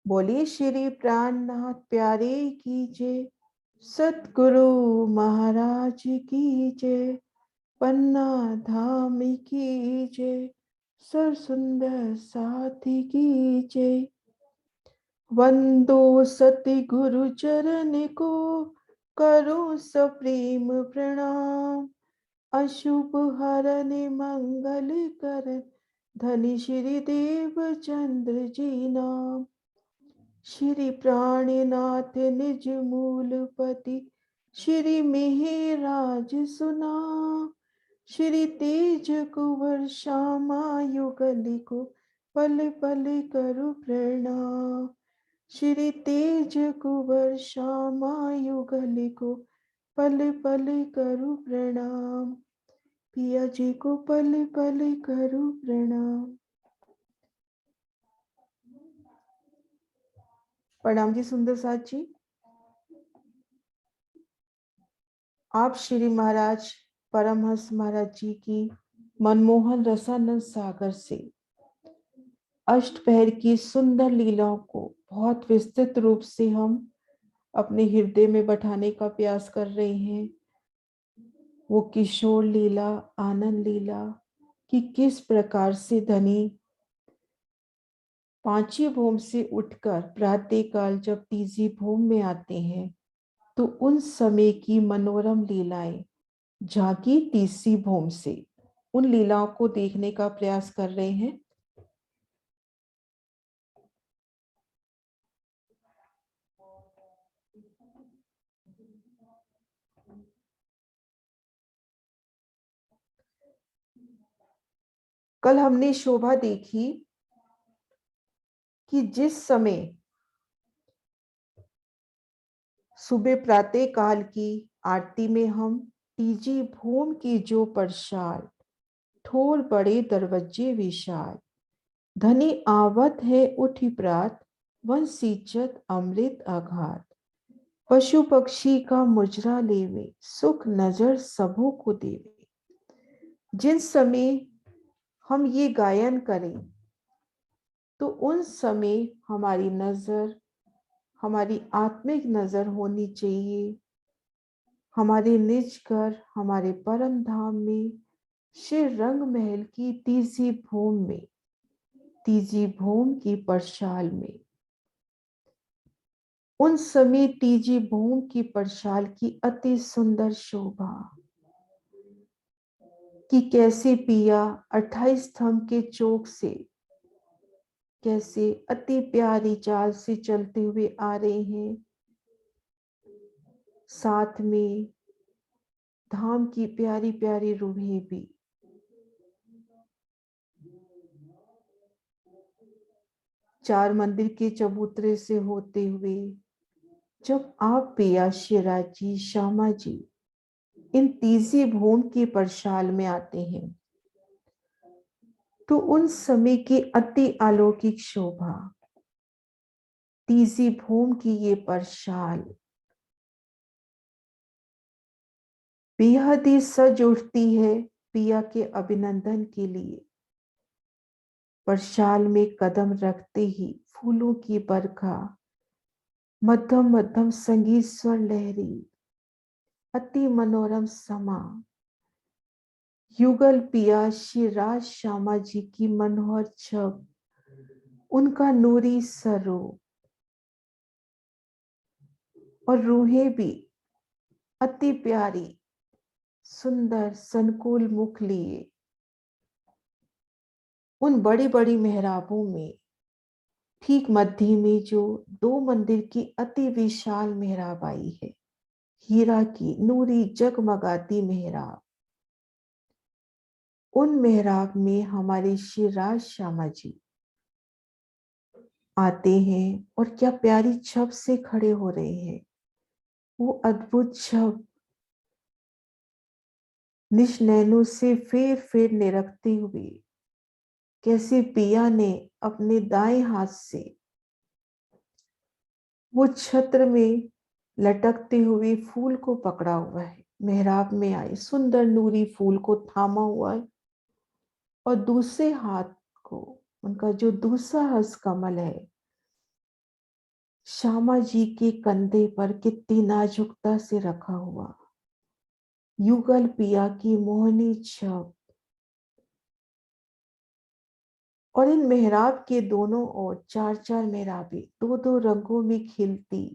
बोलिए श्री प्राणनाथ प्यारे की जय। सतगुरु महाराज की जय। पन्ना धाम की जय। सर सुंदर साथी की जय। वंदो सति गुरु चरण को, करो सप्रेम प्रणाम। अशुभ हरन मंगल करन, धनी श्री देव चंद्र जी नाम। श्री प्राणनाथ निज मूलपति, श्री मिहिराज सुना। श्री तेज कुंवर श्यामा युगल को, पल पल करु प्रणाम। श्री तेज कुंवर श्यामा युगल को, पल पल करु प्रणाम। पिया जी को पल पल करु प्रणाम। प्रणाम जी सुंदर साथ जी। आप श्री महाराज परमहंस महाराज जी की मनमोहन रसानंद सागर से अष्टपहर की सुंदर लीलाओं को बहुत विस्तृत रूप से हम अपने हृदय में बैठाने का प्रयास कर रहे हैं। वो किशोर लीला, आनंद लीला कि किस प्रकार से धनी पांची भूम से उठकर प्रातः काल जब तीजी भूम में आते हैं तो उन समय की मनोरम लीलाएं झांकी तीसरी भूम से, उन लीलाओं को देखने का प्रयास कर रहे हैं। कल हमने शोभा देखी कि जिस समय सुबह प्रातः काल की आरती में हम तीजी भूम की जो परसाल, ठोर बड़े दरवाजे विशाल, धनी आवत है उठी प्रात, वन सींचत अमृत आघात। पशु पक्षी का मुजरा लेवे, सुख नजर सबों को देवे। जिन समय हम ये गायन करें तो उन समय हमारी नजर, हमारी आत्मिक नजर होनी चाहिए हमारे निज घर, हमारे परम धाम में, श्री रंग महल की तीसरी भूम में, तीजी भूम की परसाल में। उन समय तीजी भूम की परसाल की अति सुंदर शोभा कि कैसे पिया 28 स्तंभ के चौक से कैसे अति प्यारी चाल से चलते हुए आ रहे हैं। साथ में धाम की प्यारी प्यारी रूहें भी। चार मंदिर के चबूतरे से होते हुए जब आप पिया शिवराज जी, श्यामा जी इन तीसरी भूम की परसाल में आते हैं तो उन समय की अति अलौकिक शोभा, तीसरी भूम की ये परसाल बेहद ही सज उठती है पिया के अभिनंदन के लिए। परसाल में कदम रखते ही फूलों की बरखा, मध्यम मध्यम संगीत स्वर लहरी, अति मनोरम समा, युगल पिया श्री राज श्यामा जी की मनोहर छब, उनका नूरी स्वरूप और रूहें भी अति प्यारी सुंदर संकुल मुख लिए उन बड़ी बड़ी मेहराबों में ठीक मध्य में जो दो मंदिर की अति विशाल मेहराब आई है, हीरा की नूरी जगमगाती मेहराब। उन मेहराब में हमारे श्री राज श्यामा जी आते हैं और क्या प्यारी छब से खड़े हो रहे हैं। वो अद्भुत छब निज नैनों से फेर फेर निरखते हुए कैसे पिया ने अपने दाएं हाथ से वो छत्र में लटकते हुए फूल को पकड़ा हुआ है, मेहराब में आए सुंदर नूरी फूल को थामा हुआ है और दूसरे हाथ को उनका जो दूसरा हस्त कमल है श्यामा जी के कंधे पर कितनी नाजुकता से रखा हुआ युगल पिया की मोहनी छब, और इन मेहराब के दोनों ओर चार चार मेहराबें दो दो रंगों में खिलती,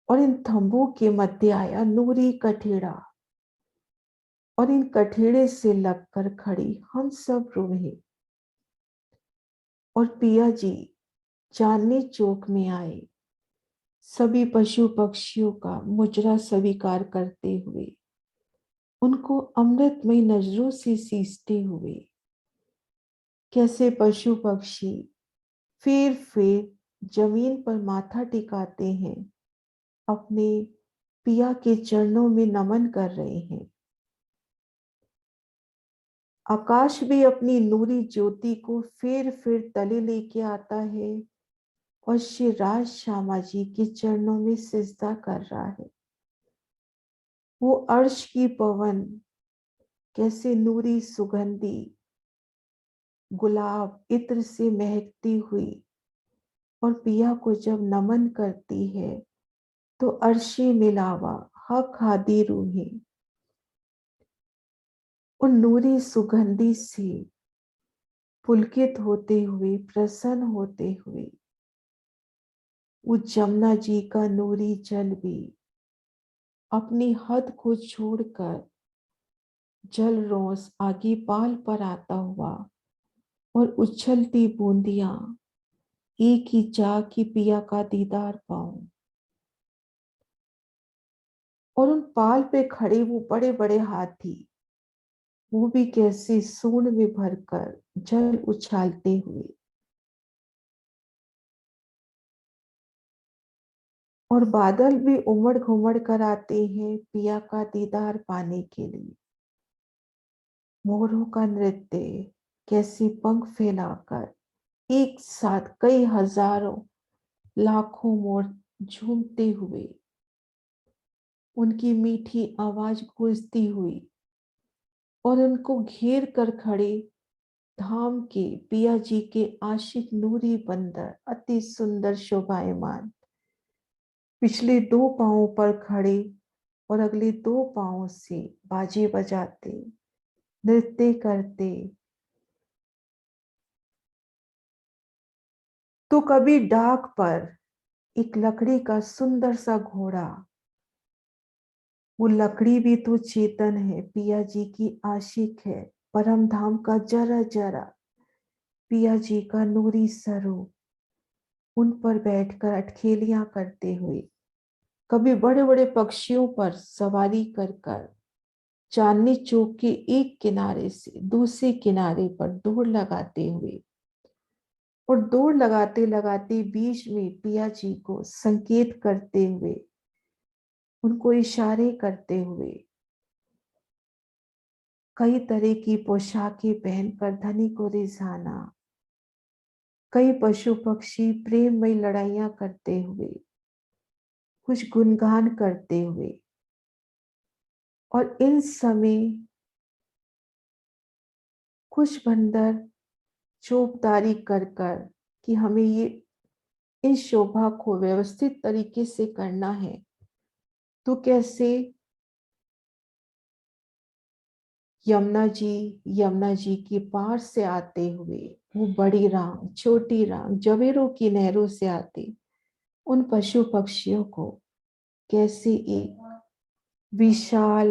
और इन थंबों के मध्य आया नूरी कठेड़ा, और इन कठेड़े से लगकर खड़ी हम सब रूहें। और पिया जी चांदनी चौक में आए, सभी पशु पक्षियों का मुजरा स्वीकार करते हुए, उनको अमृतमय नजरों से सींचते हुए। कैसे पशु पक्षी फिर जमीन पर माथा टिकाते हैं, अपने पिया के चरणों में नमन कर रहे हैं। आकाश भी अपनी नूरी ज्योति को फिर तले लेके आता है, और श्री राज श्यामा जी के चरणों में सिजदा कर रहा है। वो अर्श की पवन कैसे नूरी सुगंधी गुलाब इत्र से महकती हुई, और पिया को जब नमन करती है तो अर्शे मिलावा हक हादी रूही उन नूरी सुगंधी से पुलकित होते हुए, प्रसन्न होते हुए, उस जमुना जी का नूरी जल भी अपनी हद को छोड़कर जल रोस आगे पाल पर आता हुआ, और उछलती बूंदियां एक ही चाह की पिया का दीदार पाऊं। और उन पाल पे खड़े वो बड़े बड़े हाथी, वो भी कैसे सूंड में भरकर जल उछालते हुए, और बादल भी उमड़ घुमड़ कर आते हैं पिया का दीदार पाने के लिए। मोरों का नृत्य कैसे पंख फैलाकर एक साथ कई हजारों लाखों मोर झूमते हुए, उनकी मीठी आवाज गूंजती हुई, और उनको घेर कर खड़े धाम के पिया जी के आशिक नूरी बंदर अति सुंदर शोभायमान, पिछले दो पांवों पर खड़े और अगले दो पांवों से बाजे बजाते, नृत्य करते। तो कभी डाक पर एक लकड़ी का सुंदर सा घोड़ा, वो लकड़ी भी तो चेतन है, पिया जी की आशिक है, परम धाम का जरा जरा पिया जी का नूरी स्वरूप, उन पर बैठकर अटखेलियां करते हुए, कभी बड़े बड़े पक्षियों पर सवारी कर कर चांदनी चौक के एक किनारे से दूसरे किनारे पर दौड़ लगाते हुए, और दौड़ लगाते लगाते बीच में पिया जी को संकेत करते हुए, उनको इशारे करते हुए, कई तरह की पोशाकें पहनकर धनी को रिझाना, कई पशु पक्षी प्रेममय लड़ाइयां करते हुए, कुछ गुणगान करते हुए, और इन समय कुछ बंदर चौबदारी कर कर कि हमें ये इस शोभा को व्यवस्थित तरीके से करना है। तो कैसे यमुना जी के पार से आते हुए, वो बड़ी राम छोटी राम जवेरों की नहरों से आते उन पशु पक्षियों को कैसे एक विशाल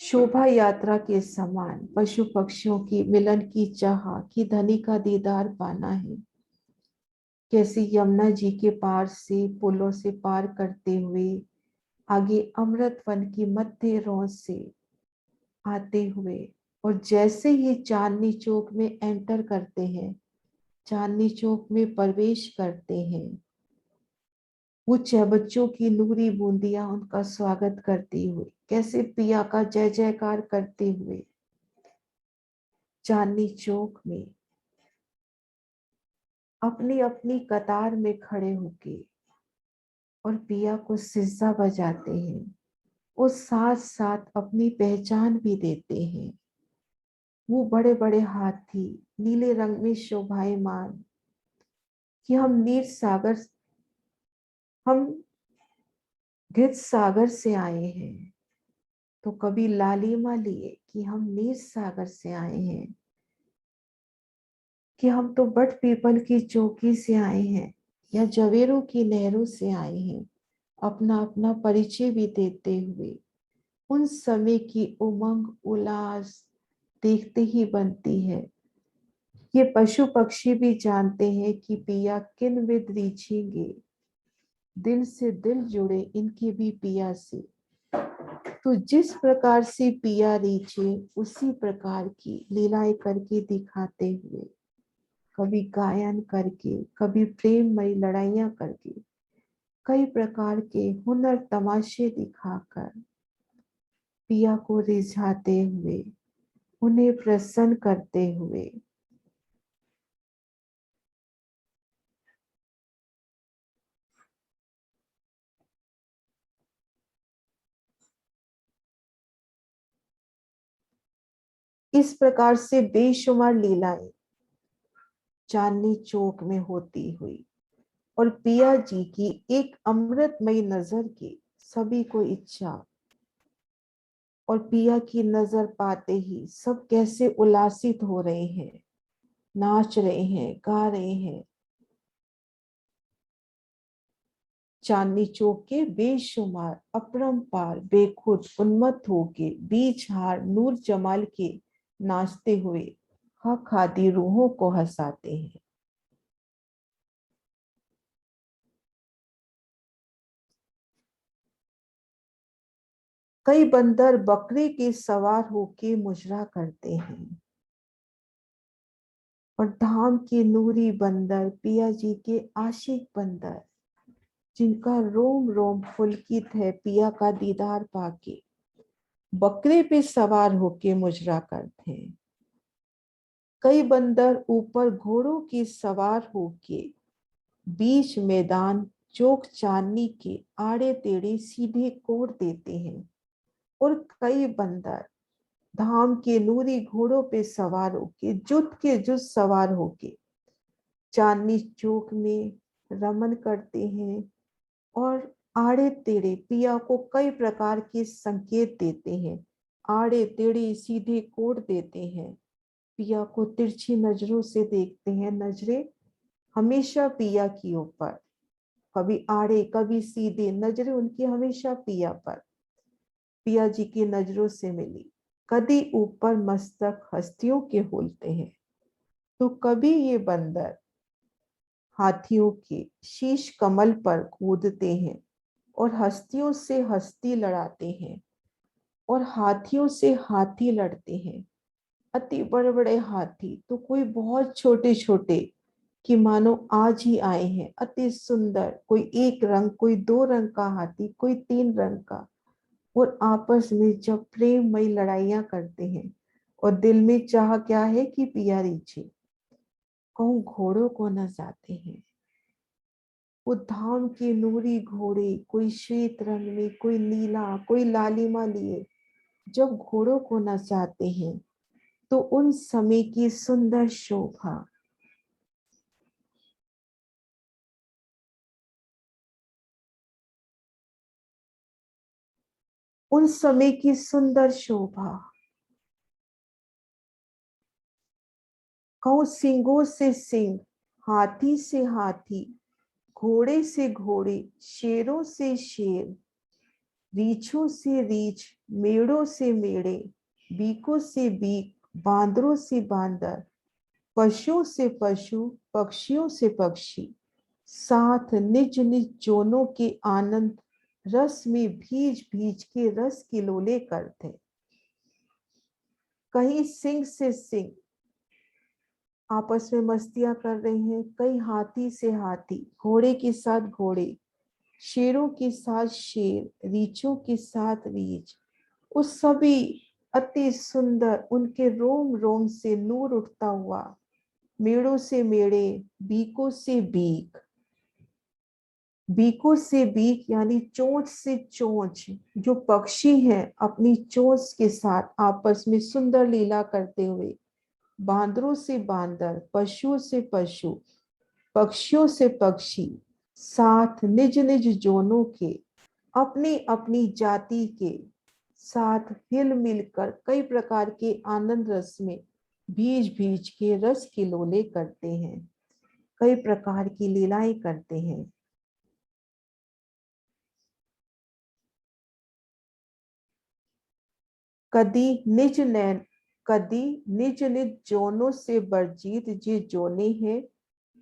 शोभा यात्रा के समान पशु पक्षियों की मिलन की चाह कि धनी का दीदार पाना है, कैसे यमुना जी के पार से पुलों से पार करते हुए आगे अमृत वन की मध्य रोज से आते हुए, और जैसे ही चांदनी चौक में एंटर करते हैं, चांदनी चौक में प्रवेश करते हैं, वो छह बच्चों की नूरी बूंदियां उनका स्वागत करती हुई, कैसे पिया का जय जयकार करते हुए चांदनी चौक में अपनी अपनी कतार में खड़े होके और पिया को सिज्जा बजाते हैं, और साथ साथ अपनी पहचान भी देते हैं। वो बड़े बड़े हाथी नीले रंग में शोभायमान कि हम गीत सागर से आए हैं, तो कभी लालिमा लिए कि हम नीर सागर से आए हैं, कि हम तो बट पीपल की चौकी से आए हैं या जवेरों की नहरों से आए हैं, अपना अपना परिचय भी देते हुए उन समय की उमंग उल्लास देखते ही बनती है। ये पशु पक्षी भी जानते हैं कि पिया किन विद रीछेंगे, दिल से दिल जुड़े इनके भी पिया से। तो जिस प्रकार से पिया रीछे उसी प्रकार की लीलाएं करके दिखाते हुए, कभी गायन करके, कभी प्रेममयी लड़ाइयां करके, कई प्रकार के हुनर तमाशे दिखाकर पिया को रिझाते हुए, उन्हें प्रसन्न करते हुए इस प्रकार से बेशुमार लीलाएं चांदनी चौक में होती हुई और पिया जी की एक अमृतमयी नजर की सभी को इच्छा, और पिया की नजर पाते ही सब कैसे उल्लासित हो रहे हैं, नाच रहे हैं, गा रहे हैं। चांदनी चौक के बेशुमार अपरंपार बेखुद उन्मत्त होके बीच हार नूर जमाल के नाचते हुए हक आदि रूहों को हंसाते हैं। कई बंदर बकरे के सवार होके मुजरा करते हैं, और धाम के नूरी बंदर पिया जी के आशिक बंदर, जिनका रोम रोम पुलकित है पिया का दीदार पाके, बकरे पे सवार होके मुजरा करते हैं। कई बंदर ऊपर घोड़ों के सवार होके बीच मैदान चौक चांदनी के आड़े टेढ़े सीधे कोर देते हैं, और कई बंदर धाम के नूरी घोड़ों पे सवार होके जुत के जुत सवार होके चांदनी चौक में रमन करते हैं, और आड़े टेढ़े पिया को कई प्रकार के संकेत देते हैं, आड़े टेढ़े सीधे कोड देते हैं, पिया को तिरछी नजरों से देखते हैं। नजरें हमेशा पिया की ऊपर, कभी आड़े कभी सीधे, नजरें उनकी हमेशा पिया पर। पिया जी की नजरों से मिली, कभी ऊपर मस्तक हस्तियों के होलते हैं, तो कभी ये बंदर हाथियों के शीश कमल पर कूदते हैं और हस्तियों से हस्ती लड़ाते हैं, और हाथियों से हाथी लड़ते हैं। अति बड़े बड़े हाथी तो कोई बहुत छोटे छोटे कि मानो आज ही आए हैं, अति सुंदर, कोई एक रंग, कोई दो रंग का हाथी, कोई तीन रंग का, और आपस में जब प्रेममयी लड़ाइयां करते हैं, और दिल में चाह क्या है कि पिया रीछे, कहूं घोड़ों को न जाते हैं। वो धाम के नूरी घोड़े, कोई श्वेत रंग में, कोई नीला, कोई लालिमा लिए जब घोड़ों को नचाते हैं, तो उन समय की सुंदर शोभा, उन समय की सुंदर शोभा, कहूं सिंगों से सिंह, हाथी से हाथी, घोड़े से घोड़े, शेरों से शेर, रीछों से रीछ, मेड़ों से मेढ़े, बीकों से बीक, बांदरों से बांदर, पशुओं से पशु, पक्षियों से पक्षी, साथ निज निज जोनों के आनंद रस में भीज भीज के रस किलोले करते। कहीं सिंह से सिंह आपस में मस्तियां कर रहे हैं, कई हाथी से हाथी, घोड़े के साथ घोड़े, शेरों के साथ शेर, रीछों के साथ रीछ, उस सभी अति सुंदर, उनके रोम रोम से नूर उठता हुआ, मेड़ों से मेढ़े, बीकों से बीक, बीकों से बीक यानी चोंच से चोंच, जो पक्षी हैं अपनी चोंच के साथ आपस में सुंदर लीला करते हुए, बांदरों से बांदर, पशुओं से पशु, पक्षियों से पक्षी साथ निज निज जोनों के, अपनी अपनी जाति के साथ हिल मिलकर कई प्रकार के आनंद रस में भीज भीज के रस किलोले करते हैं, कई प्रकार की लीलाएं करते हैं। कदी निज नैन कदी निज निज जोनों से वर्जित जे जोने हैं,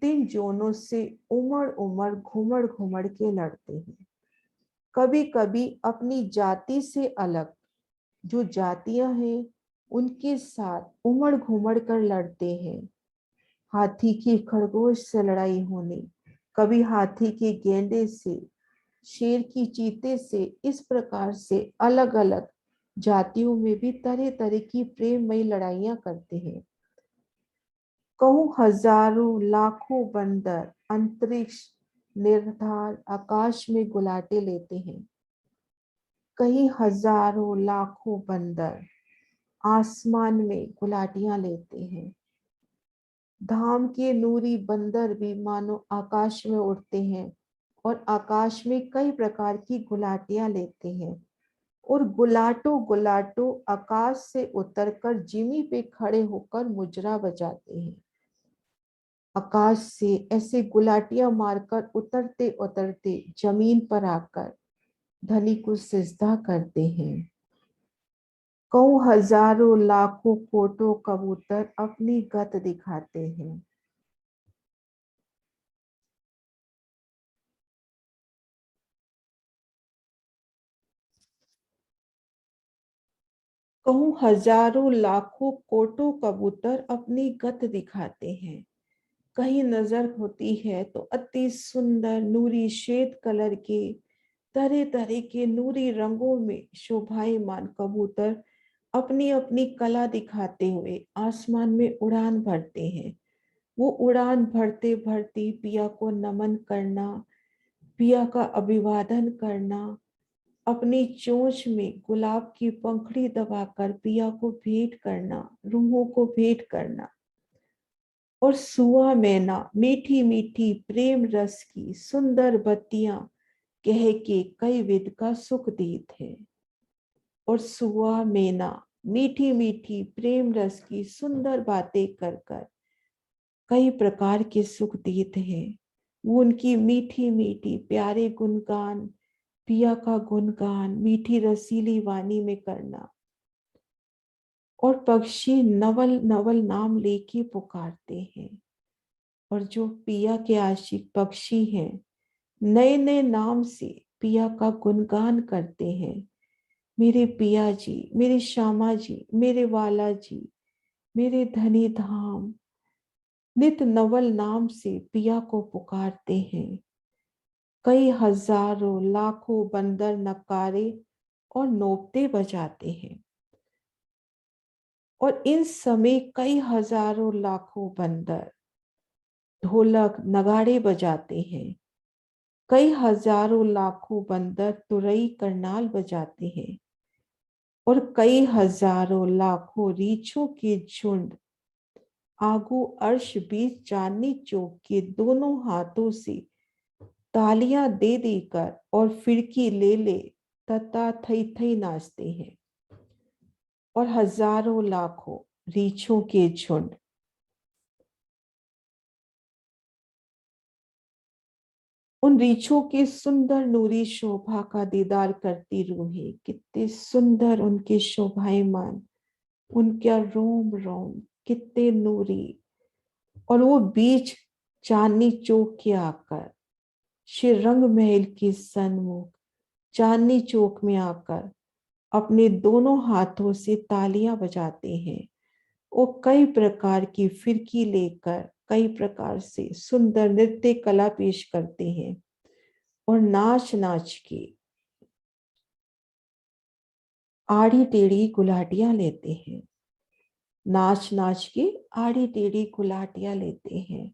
तीन जोनों से उमड़ उमड़ घुमड़ घुमड़ के लड़ते हैं। कभी कभी अपनी जाति से अलग जो जातियां हैं उनके साथ उमड़ घुमड़ कर लड़ते हैं। हाथी की खरगोश से लड़ाई होने, कभी हाथी के गेंडे से, शेर की चीते से, इस प्रकार से अलग अलग जातियों में भी तरह तरह की प्रेममयी लड़ाइयां करते हैं। कहूं हजारों लाखों बंदर अंतरिक्ष निर्धार आकाश में गुलाटे लेते हैं। कहीं हजारों लाखों बंदर आसमान में गुलाटियां लेते हैं। धाम के नूरी बंदर भी मानो आकाश में उड़ते हैं और आकाश में कई प्रकार की गुलाटियां लेते हैं और गुलाटो गुलाटो आकाश से उतरकर जिमी पे खड़े होकर मुजरा बजाते हैं। आकाश से ऐसे गुलाटियां मारकर उतरते उतरते जमीन पर आकर धनी को सिजदा करते हैं। कौ हजारों लाखों कोटों कबूतर अपनी गत दिखाते हैं। कहूं हजारों लाखों कोटों कबूतर अपनी गत दिखाते हैं। कहीं नजर होती है तो अति सुंदर नूरी श्वेत कलर के तरह तरह के नूरी रंगों में शोभायमान कबूतर अपनी अपनी कला दिखाते हुए आसमान में उड़ान भरते हैं। वो उड़ान भरते भरते पिया को नमन करना, पिया का अभिवादन करना, अपनी चोंच में गुलाब की पंखड़ी दबाकर पिया को भेंट करना, रूहों को भेंट करना। और सुआ मैना मीठी मीठी प्रेम रस की सुंदर बत्तियां कह के कई विध का सुख देत है। और सुआ मैना मीठी मीठी प्रेम रस की सुंदर बातें कर कर कई प्रकार के सुख देते हैं। वो उनकी मीठी मीठी प्यारे गुणगान, पिया का गुणगान मीठी रसीली वाणी में करना। और पक्षी नवल नवल नाम लेके पुकारते हैं। और जो पिया के आशिक पक्षी हैं नए नए नाम से पिया का गुणगान करते हैं। मेरे पिया जी, मेरे श्यामा जी, मेरे वाला जी, मेरे धनी धाम, नित नवल नाम से पिया को पुकारते हैं। कई हजारों लाखों बंदर नकारे और नोपते बजाते हैं। और इन समय कई हजारों लाखों बंदर ढोलक नगाड़े बजाते हैं। कई हजारों लाखों बंदर तुरई करनाल बजाते हैं। और कई हजारों लाखों रीछों के झुंड आगू अर्श बीच चांदनी चौक के दोनों हाथों से तालियां दे देकर और फिरकी ले ले तथा थई थई नाचते हैं। और हजारों लाखों रीछों के झुंड उन रीछों के सुंदर नूरी शोभा का दीदार करती रूहें, कितने सुंदर उनके शोभायमान, उनका रोम रोम कितने नूरी। और वो बीच चांदनी चौक के आकर श्री रंग महल के सन्मुख चांदनी चौक में आकर अपने दोनों हाथों से तालियां बजाते हैं। वो कई प्रकार की फिरकी लेकर कई प्रकार से सुंदर नृत्य कला पेश करते हैं और नाच नाच के आड़ी टेढ़ी गुलाटियां लेते हैं। नाच नाच के आड़ी टेढ़ी गुलाटियां लेते हैं।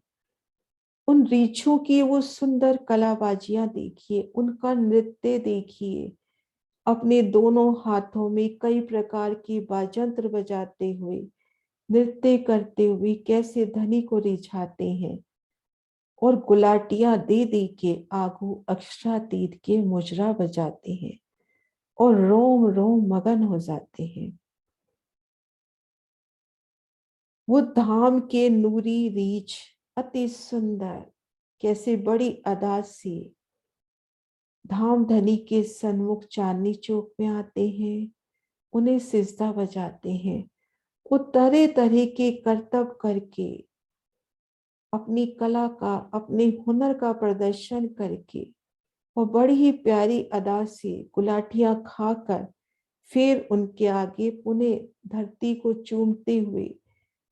उन रीछों की वो सुंदर कलाबाजियां देखिए, उनका नृत्य देखिए। अपने दोनों हाथों में कई प्रकार की बाजंत्र बजाते हुए नृत्य करते हुए कैसे धनी को रिझाते हैं। और गुलाटियां दे दे के आगू अक्षरातीत के मुजरा बजाते हैं और रोम रोम मगन हो जाते हैं। वो धाम के नूरी रीछ अति सुंदर कैसे बड़ी अदा से धाम धनी के सन्मुख चांदनी चौक में आते हैं, उन्हें सिजदा बजाते हैं। वो तरह तरह के करतब करके अपनी कला का, अपने हुनर का प्रदर्शन करके और बड़ी ही प्यारी अदा से गुलाटियां खाकर फिर उनके आगे पुनः धरती को चूमते हुए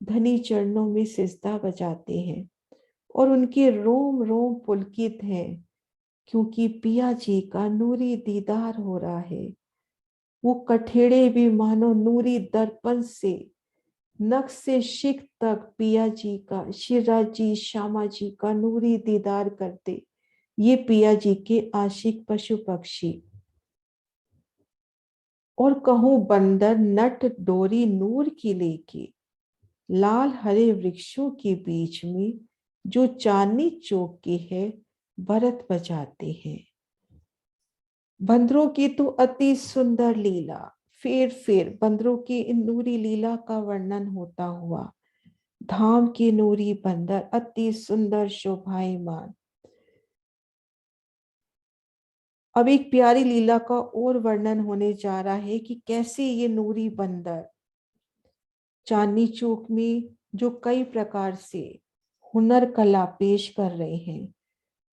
धनी चरणों में सिजदा बजाते हैं और उनके रोम रोम पुलकित हैं, क्योंकि पिया जी का नूरी दीदार हो रहा है। वो कठेड़े भी मानो नूरी दर्पण से नख से शिख तक पिया जी का, शिवराज जी, श्यामा जी का नूरी दीदार करते। ये पिया जी के आशिक पशु पक्षी। और कहूं बंदर नट डोरी नूर की लेके लाल हरे वृक्षों के बीच में जो चांदनी चौक की है भरत बजाते हैं। बंदरों की तो अति सुंदर लीला। फिर बंदरों की इन नूरी लीला का वर्णन होता हुआ धाम के नूरी बंदर अति सुंदर शोभायमान। अब एक प्यारी लीला का और वर्णन होने जा रहा है कि कैसे ये नूरी बंदर चांदनी चौक में जो कई प्रकार से हुनर कला पेश कर रहे हैं,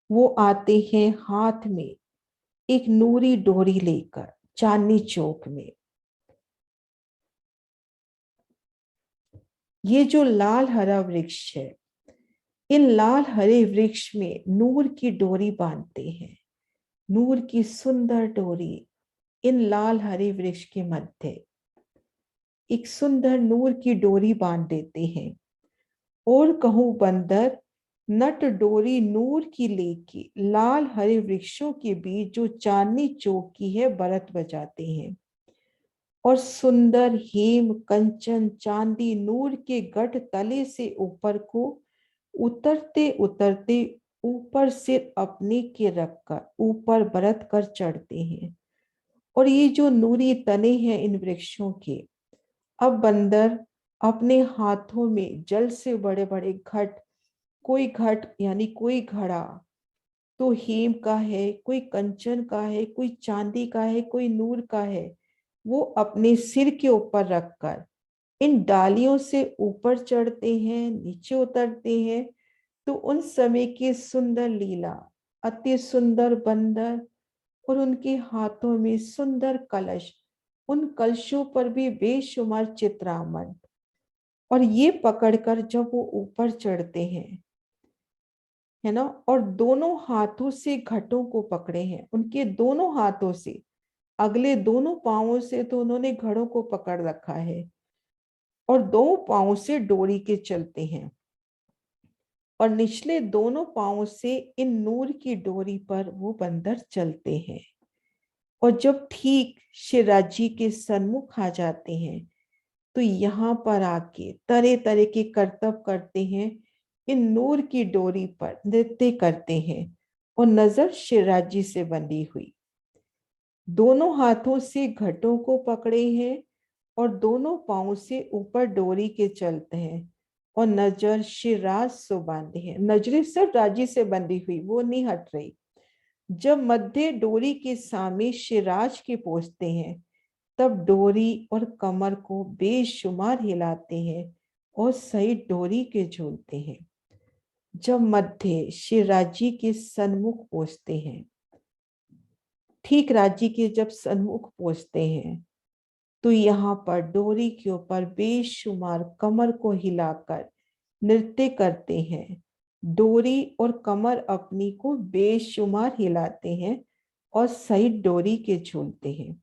वो आते हैं हाथ में एक नूरी डोरी लेकर चांदनी चौक में। ये जो लाल हरा वृक्ष है, इन लाल हरे वृक्ष में नूर की डोरी बांधते हैं, नूर की सुंदर डोरी। इन लाल हरे वृक्ष के मध्य एक सुंदर नूर की डोरी बांध देते हैं। और कहूं बंदर नट डोरी नूर की लेके लाल हरे वृक्षों के बीच जो चांदनी चौक की है भरत बजाते हैं। और सुंदर हेम कंचन चांदी नूर के गढ़ तले से ऊपर को उतरते उतरते ऊपर से अपने के रखकर ऊपर बरत कर चढ़ते हैं। और ये जो नूरी तने हैं इन वृक्षों के, अब बंदर अपने हाथों में जल से बड़े बड़े घट, कोई घट यानी कोई घड़ा तो हेम का है, कोई कंचन का है, कोई चांदी का है, कोई नूर का है, वो अपने सिर के ऊपर रखकर इन डालियों से ऊपर चढ़ते हैं, नीचे उतरते हैं। तो उन समय की सुंदर लीला, अति सुंदर बंदर और उनके हाथों में सुंदर कलश, उन कलशों पर भी बेशुमार चित्रामण। और ये पकड़कर जब वो ऊपर चढ़ते हैं, है ना, और दोनों हाथों से घटों को पकड़े हैं, उनके दोनों हाथों से, अगले दोनों पांवों से तो उन्होंने घड़ों को पकड़ रखा है और दो पांवों से डोरी के चलते हैं और निचले दोनों पांवों से इन नूर की डोरी पर वो बंदर चलते हैं। और जब ठीक शिवराज जी के सन्मुख आ जाते हैं तो यहाँ पर आके तरह तरह के करतब करते हैं, इन नूर की डोरी पर नृत्य करते हैं और नजर शिवराज जी से बंधी हुई, दोनों हाथों से घटों को पकड़े हैं और दोनों पांव से ऊपर डोरी के चलते हैं और नजर शिवराज से बांधे हैं। नजरें सिर्फ राजी से बंधी हुई, वो नहीं हट रही। जब मध्य डोरी के सामने शिवराज के पहुंचते हैं तब डोरी और कमर को बेशुमार हिलाते हैं और सही डोरी के झूलते हैं। जब मध्य शिवराज जी के सन्मुख पहुंचते हैं, ठीक राजी के जब सन्मुख पहुंचते हैं तो यहाँ पर डोरी के ऊपर बेशुमार कमर को हिलाकर नृत्य करते हैं। डोरी और कमर अपनी को बेशुमार हिलाते हैं और सही डोरी के झूलते हैं।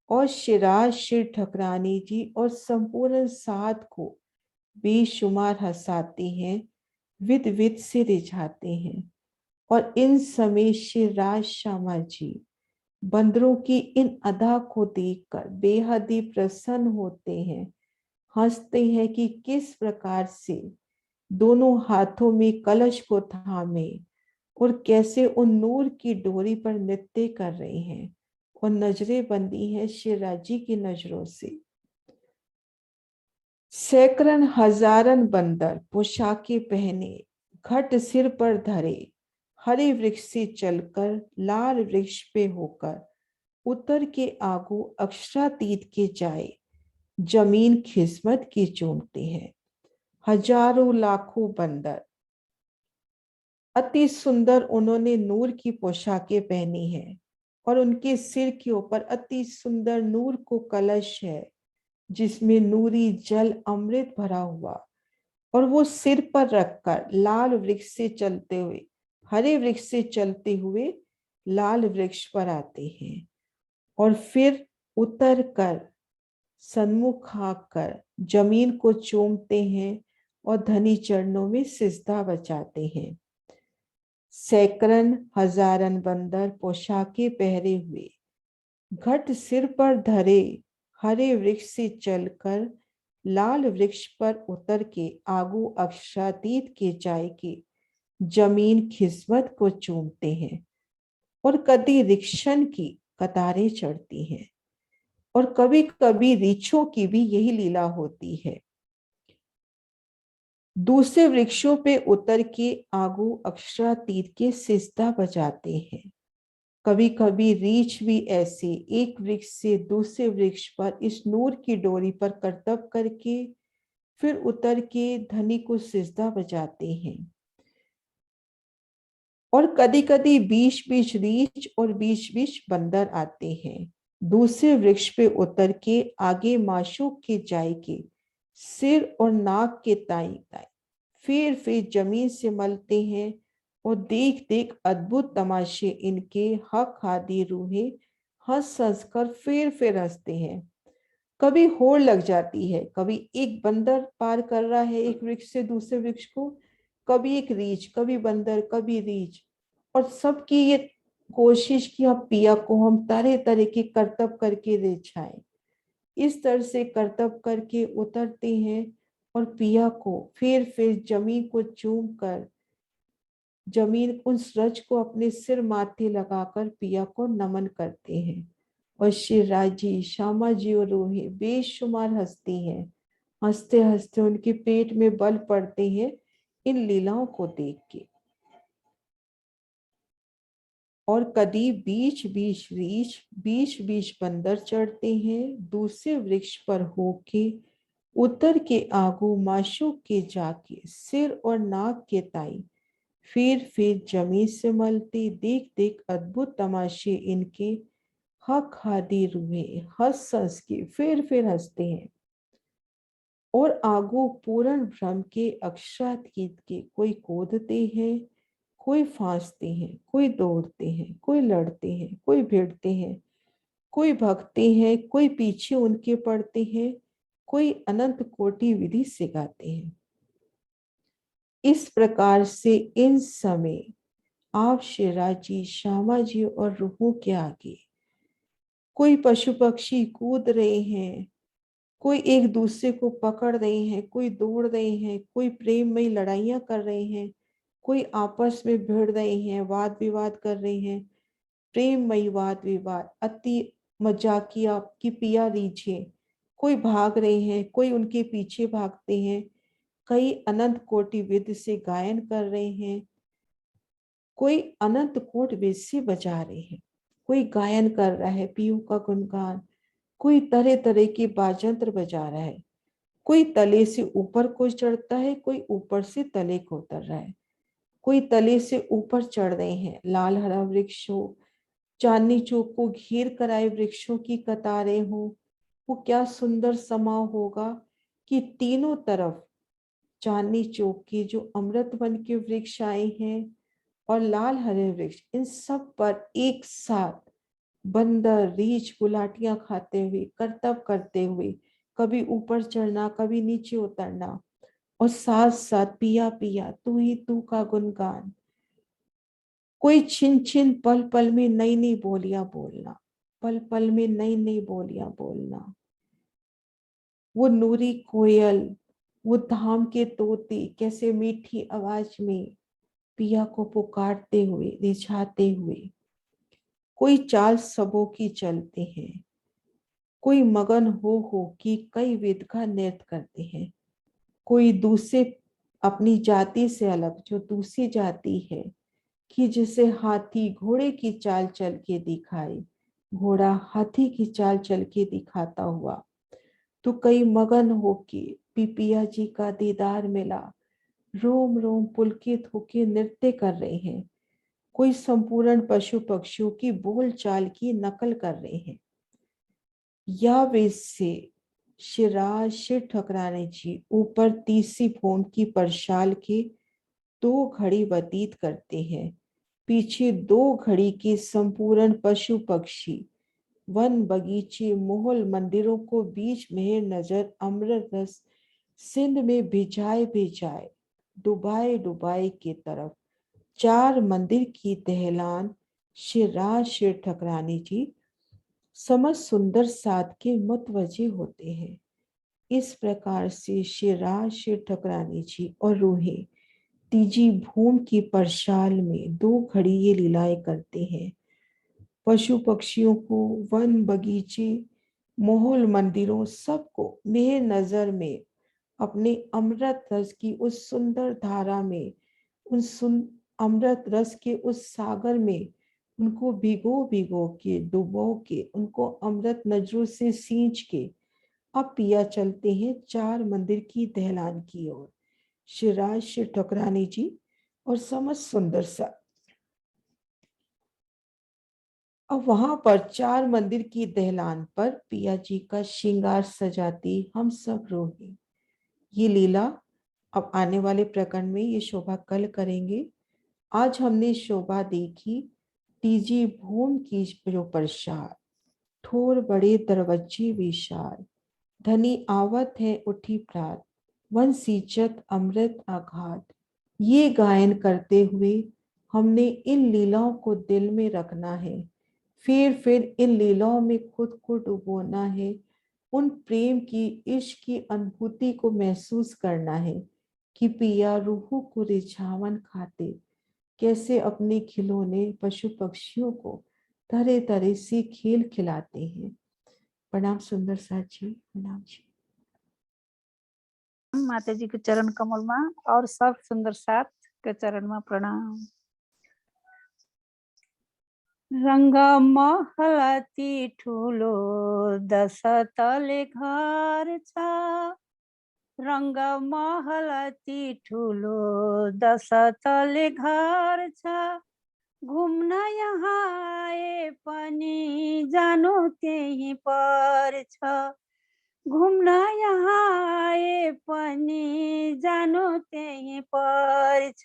और शिराज शिर ठकरानी जी और संपूर्ण साथ को बेशुमार हंसाते हैं, विद विद से रिझाते हैं। और इन समय शिवराज श्यामा जी बंदरों की इन अदा को देखकर बेहद ही प्रसन्न होते हैं, हंसते हैं कि किस प्रकार से दोनों हाथों में कलश को थामे और कैसे उन नूर की डोरी पर नृत्य कर रही हैं और नजरें बंदी हैं शिवराजी की नजरों से। सैकड़न हजारन बंदर पोशाकें पहने घट सिर पर धरे हरे वृक्ष से चलकर लाल वृक्ष पे होकर उतर के आगू अक्षरातीत के जाए जमीन खिस्मत की चूमते हैं। हजारों लाखों बंदर अति सुंदर उन्होंने नूर की पोशाकें पहनी है और उनके सिर के ऊपर अति सुंदर नूर को कलश है जिसमें नूरी जल अमृत भरा हुआ और वो सिर पर रखकर लाल वृक्ष से चलते हुए हरे वृक्ष से चलते हुए लाल वृक्ष पर आते हैं और फिर उतर कर सन्मुख आकर जमीन को चूमते हैं और धनी चरणों में सिजदा बचाते हैं। सैकड़न हजारन बंदर पोशाकें पहरे हुए घट सिर पर धरे हरे वृक्ष से चलकर लाल वृक्ष पर उतर के आगू अक्षरातीत के जाय के जमीन खिस्मत को चूमते हैं और कभी रिक्शन की कतारें चढ़ती हैं और कभी कभी रीछों की भी यही लीला होती है। दूसरे वृक्षों पे उतर के आगू अक्षरातीत के सिजदा बजाते हैं। कभी कभी रीछ भी ऐसे एक वृक्ष से दूसरे वृक्ष पर इस नूर की डोरी पर करतब करके फिर उतर के धनी को सिजदा बजाते हैं। और कभी कभी बीच बीच रीछ और बीच बीच बंदर आते हैं। दूसरे वृक्ष पे उतर के आगे माशूक के जाय के सिर और नाक के ताई ताई फिर जमीन से मलते हैं और देख देख अद्भुत तमाशे इनके हक हादी रूहे हंस हंस कर फिर हंसते हैं। कभी होड़ लग जाती है, कभी एक बंदर पार कर रहा है एक वृक्ष से दूसरे वृक्ष को, कभी एक रीछ, कभी बंदर, कभी रीछ, और सबकी ये कोशिश की अब पिया को हम तरह तरह के करतब करके रिझाएं। इस तरह से करतब करके उतरते हैं और पिया को फिर जमीन को चूम कर जमीन उस रज को अपने सिर माथे लगाकर पिया को नमन करते हैं। और शिवराजी, श्यामा जी और रूही बेशुमार हंसती हैं। हंसते हंसते उनके पेट में बल पड़ते हैं इन लीलाओं को देख के। और कभी बीच बीच रीछ बीच बीच बंदर चढ़ते हैं दूसरे वृक्ष पर होके उतर के आगू माशूक के जाके सिर और नाक के ताई फिर जमीन से मलते देख देख अद्भुत तमाशे इनके हक हादी रुए हंस हंस के फिर हंसते हैं। और आगू पूर्ण भ्रम के अक्षरात गीत के कोई कूदते हैं, कोई फांसते हैं, कोई दौड़ते हैं, कोई लड़ते हैं, कोई भिड़ते हैं, कोई भगते हैं, कोई पीछे उनके पड़ते हैं, कोई अनंत कोटि विधि से गाते हैं। इस प्रकार से इन समय आप शिवराजी, श्यामा जी और रूहों के आगे कोई पशु पक्षी कूद रहे हैं, कोई एक दूसरे को पकड़ रहे हैं, कोई दौड़ रहे हैं, कोई प्रेममयी लड़ाइयां कर रहे हैं, कोई आपस में भिड़ रहे हैं, वाद विवाद कर रहे हैं, प्रेममयी वाद विवाद, अति मजाकिया की पिया रीझे, कोई भाग रहे हैं, कोई उनके पीछे भागते हैं, कई अनंत कोटि विधि से गायन कर रहे हैं, कोई अनंत कोट वेद से बजा रहे हैं, कोई गायन कर रहा है पीयू का गुणगान, कोई तरह तरह के बाजंत्र बजा रहा है, कोई तले से ऊपर को चढ़ता है, कोई ऊपर से तले को उतर रहा है, कोई तले से ऊपर चढ़ रहे हैं। लाल हरा वृक्ष हो, चांदनी चौक को घेर कर आए वृक्षों की कतारें हो, वो क्या सुंदर समा होगा कि तीनों तरफ चांदनी चौक के जो अमृत वन के वृक्ष आए हैं और लाल हरे वृक्ष, इन सब पर एक साथ बंदर रीछ गुलाटियां खाते हुए करतब करते हुए कभी ऊपर चढ़ना कभी नीचे उतरना, और साथ साथ पिया पिया तू ही तू का गुणगान, कोई छिन छिन पल पल में नई नई बोलियां बोलना, पल पल में नई नई बोलियां बोलना। वो नूरी कोयल वो धाम के तोते कैसे मीठी आवाज में पिया को पुकारते हुए, रिझाते हुए। कोई चाल सबों की चलते हैं, कोई मगन हो कि कई विध का नृत्य करते हैं। कोई दूसरे अपनी जाति से अलग जो दूसरी जाति है, कि जिसे हाथी घोड़े की चाल चल के दिखाए, घोड़ा हाथी की चाल चल के दिखाता हुआ। तो कई मगन होके पिपिया जी का दीदार मिला, रोम रोम पुलकित होके नृत्य कर रहे हैं। कोई संपूर्ण पशु पक्षियों की बोल चाल की नकल कर रहे हैं। या वे से शिराज शिव ठकराने जी ऊपर तीसरी भूम की परशाल के 2 घड़ी व्यतीत करते हैं। पीछे 2 घड़ी के संपूर्ण पशु पक्षी, वन बगीचे, महल मंदिरों को बीच में नजर अमृत रस सिंध में भिजाए भिजाए, डुबाए डुबाए की तरफ 4 मंदिर की दहलान शिराज शिव ठकरानी जी समझ सुंदर साथ के मतवजे होते हैं। इस प्रकार से शिराज शिव ठकरानी जी और रूहे तीजी भूम की परशाल में 2 घड़ी ये लीलाएं करते हैं। पशु पक्षियों को, वन बगीचे, महल मंदिरों सबको मेरे नजर में अपने अमृत रस की उस सुंदर धारा में, अमृत रस के उस सागर में उनको भिगो भिगो के, डुबो के, उनको अमृत नजरों से सींच के अब पिया चलते हैं 4 मंदिर की दहलान की ओर। शिवराज शिव ठकरानी जी और समझ सुंदर सा। अब वहां पर 4 मंदिर की दहलान पर पिया जी का श्रृंगार सजाती हम सब रोहे। ये लीला अब आने वाले प्रकरण में ये शोभा कल करेंगे। आज हमने शोभा देखी तीजी भूम की जो प्रसाद, ठोर बड़े दरवज्जे विशाल, धनी आवत है उठी प्रात, वन सींचत अमृत आघात। ये गायन करते हुए हमने इन लीलाओं को दिल में रखना है, फिर इन लीलाओं में खुद को डुबोना है, उन प्रेम की, इश्क की अनुभूति को महसूस करना है कि पिया रूहों को रिझावन खाते कैसे अपने खिलौने पशु पक्षियों को तरह तरह से खेल खिलाते हैं। प्रणाम सुंदर साथ जी, प्रणाम जी। माता जी के चरण कमल में और सब सुंदर साथ के चरण में प्रणाम। रंग महलती ठुलो 10 तले घर छ, रंग महलती ठुलो 10 तले घर छ, घुम्न यहाँ आए पनि जानु त्यही पर्छ, घुम्न यहाँ आए पनि जानु त्यही पर्छ,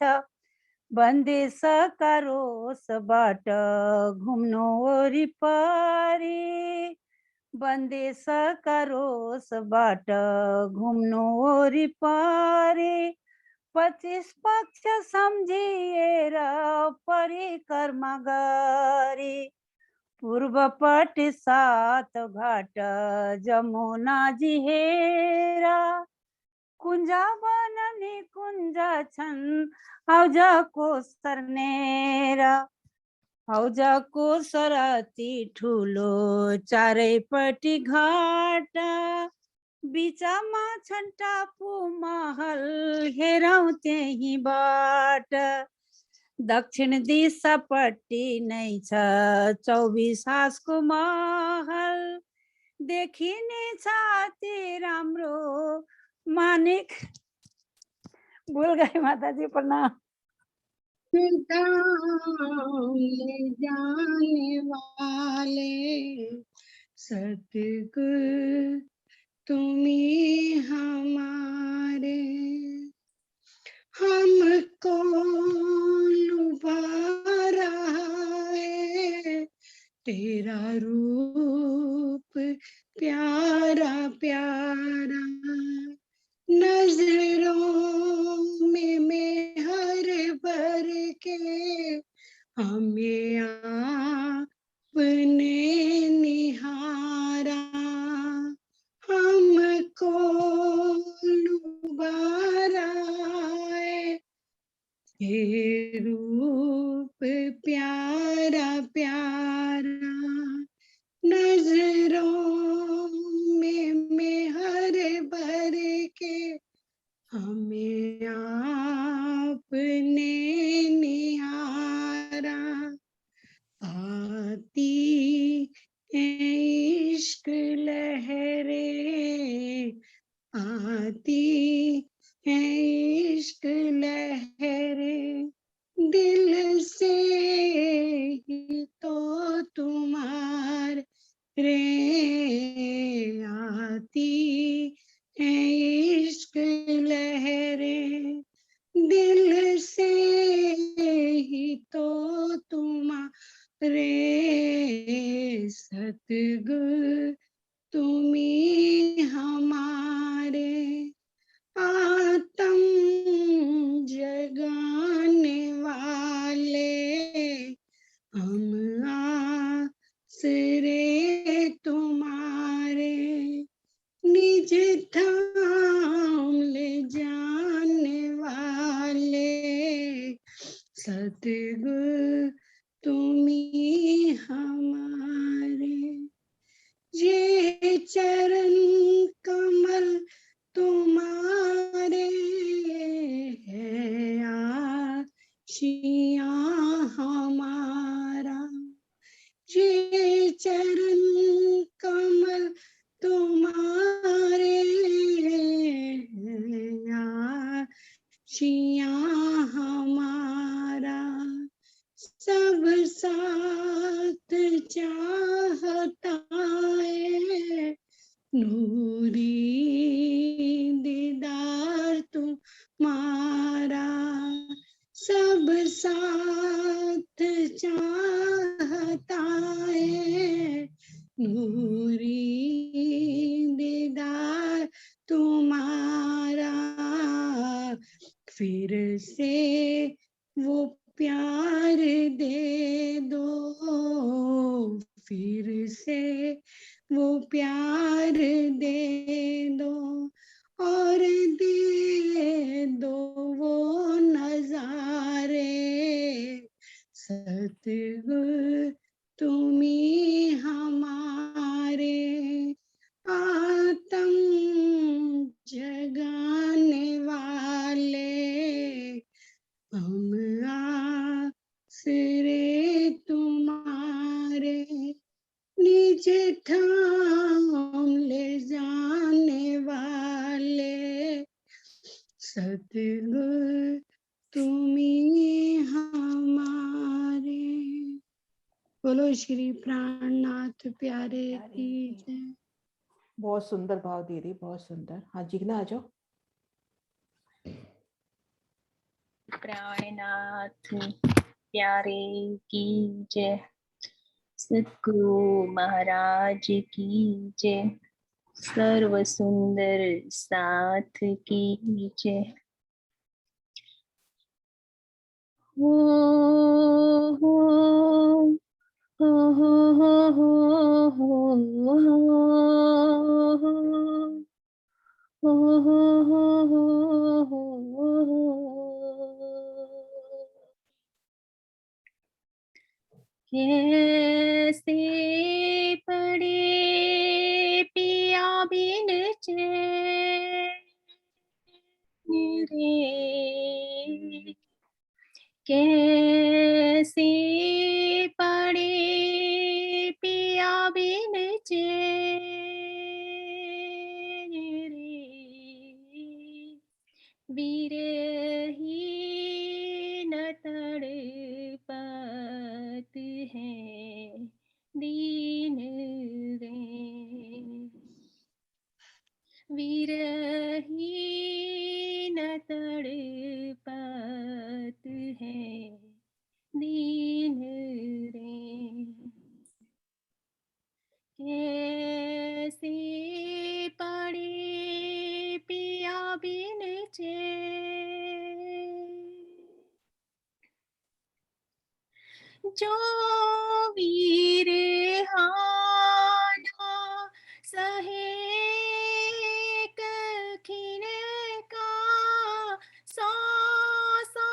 बन्देश कारोसबाट घुम्नु वरिपरि, बन्देश कारोसबाट घुम्नु वरिपरि, 25 पक्ष सम्झिएर परिक्रमा गरी, पूर्वपट्टि 7 घाट जमुना जी हेर, कुञ्ज बनने कुञ्ज छन् हौजको सर्नेर, हौजको सरती ठुलो चारैपट्टि घाट, बिचमा छन् टापु महल हेरौँ त्यहीबाट, दक्षिण दिशापट्टि नै छ 24 हासको महल, देखिने छ अति राम्रो मानिक। भूल गए माता जी, प्रणाम। जाने वाले सतगुरु तुम्ही हमारे, हमको लुभा रहा है तेरा रूप प्यारा प्यारा, नजरों में मेहर भर के हमें आपने निहारा, हमको लुभा हे रूप प्यारा प्यारा, नजरों में हर भर के हमें आपने निहारा। आती है इश्क लहरें, आती है इश्क लहरें, दिल से ही तो तुम्हारे आती है इश्क लहरें, दिल से ही तो तुम्हारे सतगुरु तुम्ही हमारे, आत्म जगाने वाले हम आसरे तुम्हारे, निज धाम ले जाने वाले सतगुरु तुम्ही हमारे। ये चरण कमल तुम्हारे है आशियां हमारा, ये चरण कमल तुम्हारे हैं आशियां हमारा, सब साथ चाहता है नूरी दीदार तुम्हारा, सब साथ चाहता है नूरी दीदार तुम्हारा, फिर से वो प्यार दे दो, फिर से वो प्यार दे दो, और दे दो वो नजारे सतगुरु तुम्ही हमारे, आत्म जगाने वाले हम आसरे तुम्हारे, निज धाम ले जाने वाले सतगुरु तुम्ही हमारे। बोलो श्री प्राणनाथ प्यारे की जय। बहुत सुंदर भाव दीदी, बहुत सुंदर। हाँ जिग्ना आ जाओ। प्राणनाथ प्यारे की जय, सद्गुरु महाराज की जय, सर्व सुंदर साथ की जय। हो हो हो हो हो हो हो हो हो। कैसे पड़े पिया बिन चैन रे, कैसे पड़े पिया बिन चैन रे, विरहीन तड़पत है दीन रे, विरहीन तड़पत है दीन रे, कैसे पड़े पिया बिन चैन, जो वीर हाना सहे कखिन का, सौ सौ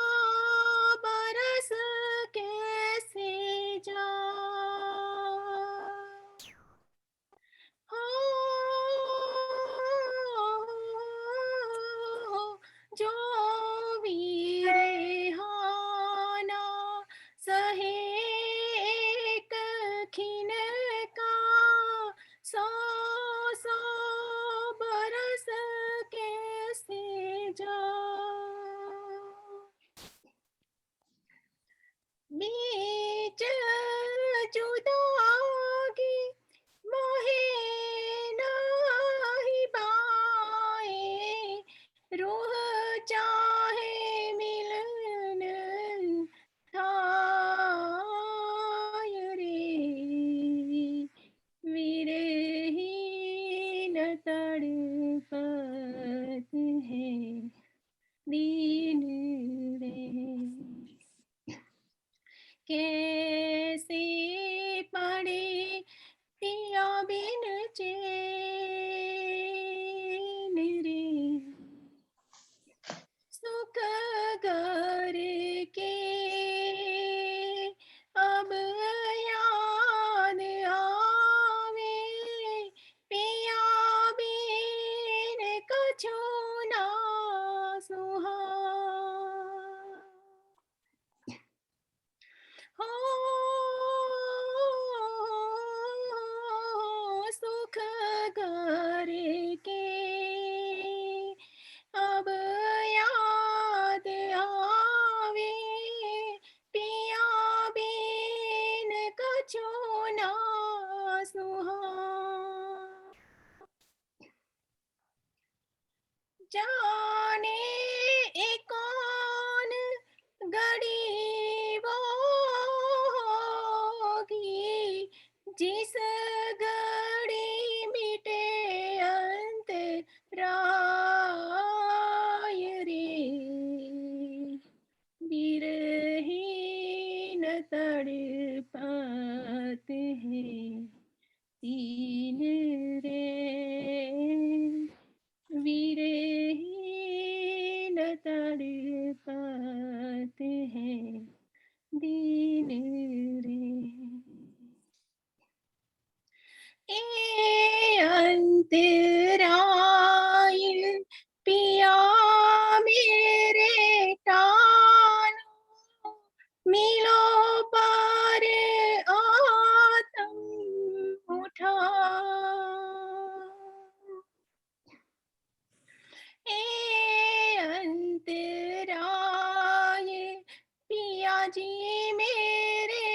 जी मेरे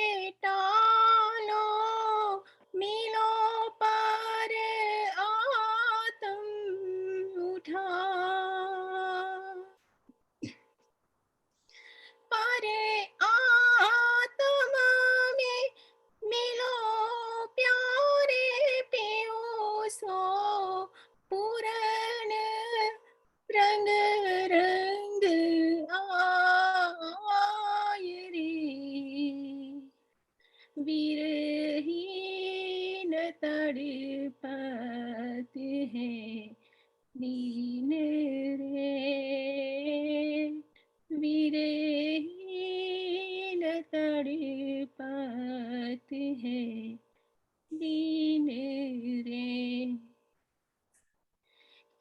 टालो मिलो पर आत्म उठा पर आत्मा में मिलो प्यारे पियो सो पूरन रंग रंग आय रे विरहीन तड़पत है दीन रे विरहीन तड़पत है दीन रे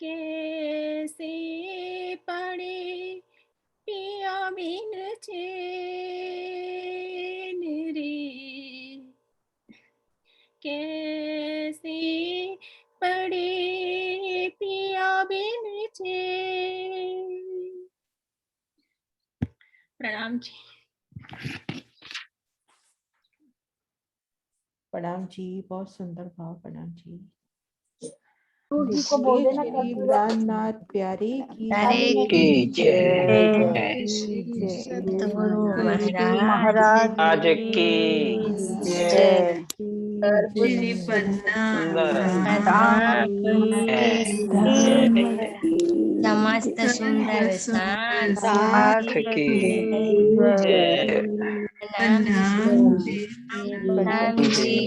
कैसे पड़े पिया बिन चैन रे कैसे पड़े पिया बिन चैन। प्रणाम जी। प्रणाम जी, बहुत सुंदर भाव। प्रणाम जी। जी को बोल देना श्री प्राणनाथ प्यारे की की जय सतगुरु महाराज महाराज की जय श्री समस्त सुंदर साथ की जय नाम जी